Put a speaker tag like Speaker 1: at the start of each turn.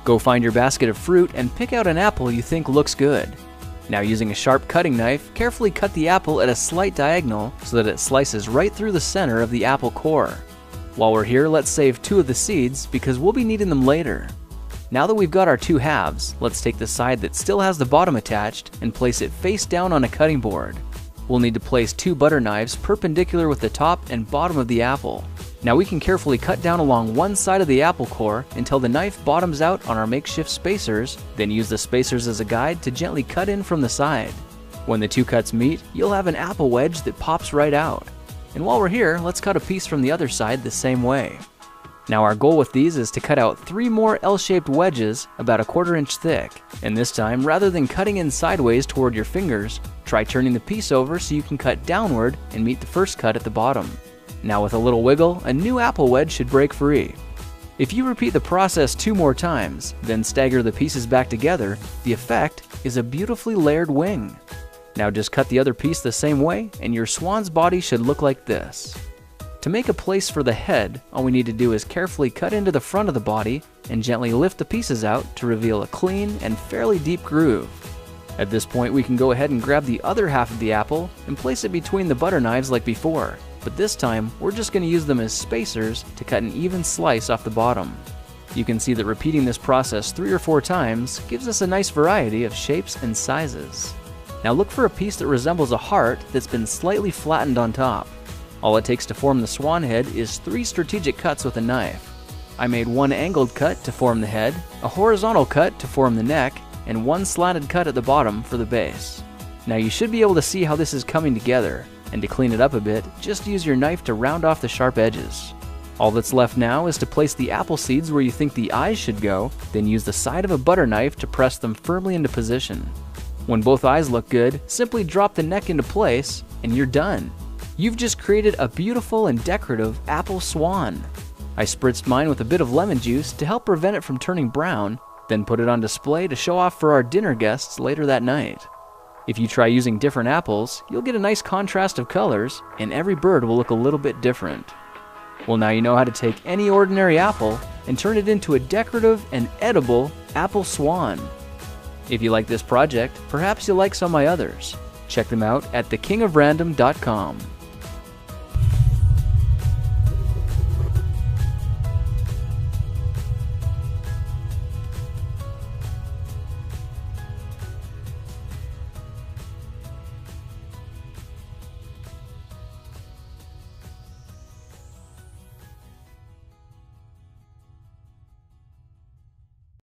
Speaker 1: Go find your basket of fruit and pick out an apple you think looks good. Now, using a sharp cutting knife, carefully cut the apple at a slight diagonal so that it slices right through the center of the apple core. While we're here, let's save 2 of the seeds because we'll be needing them later. Now that we've got our 2 halves, let's take the side that still has the bottom attached and place it face down on a cutting board. We'll need to place 2 butter knives perpendicular with the top and bottom of the apple. Now we can carefully cut down along one side of the apple core until the knife bottoms out on our makeshift spacers, then use the spacers as a guide to gently cut in from the side. When the 2 cuts meet, you'll have an apple wedge that pops right out. And while we're here, let's cut a piece from the other side the same way. Now our goal with these is to cut out 3 more L-shaped wedges about 1/4 inch thick. And this time, rather than cutting in sideways toward your fingers, try turning the piece over so you can cut downward and meet the first cut at the bottom. Now with a little wiggle, a new apple wedge should break free. If you repeat the process 2 more times, then stagger the pieces back together, the effect is a beautifully layered wing. Now just cut the other piece the same way and your swan's body should look like this. To make a place for the head, all we need to do is carefully cut into the front of the body and gently lift the pieces out to reveal a clean and fairly deep groove. At this point, we can go ahead and grab the other half of the apple and place it between the butter knives like before, but this time we're just going to use them as spacers to cut an even slice off the bottom. You can see that repeating this process 3 or 4 times gives us a nice variety of shapes and sizes. Now look for a piece that resembles a heart that's been slightly flattened on top. All it takes to form the swan head is 3 strategic cuts with a knife. I made 1 angled cut to form the head, a horizontal cut to form the neck, and 1 slanted cut at the bottom for the base. Now you should be able to see how this is coming together, and to clean it up a bit, just use your knife to round off the sharp edges. All that's left now is to place the apple seeds where you think the eyes should go, then use the side of a butter knife to press them firmly into position. When both eyes look good, simply drop the neck into place, and you're done. You've just created a beautiful and decorative apple swan. I spritzed mine with a bit of lemon juice to help prevent it from turning brown, then put it on display to show off for our dinner guests later that night. If you try using different apples, you'll get a nice contrast of colors, and every bird will look a little bit different. Well, now you know how to take any ordinary apple and turn it into a decorative and edible apple swan. If you like this project, perhaps you'll like some of my others. Check them out at thekingofrandom.com.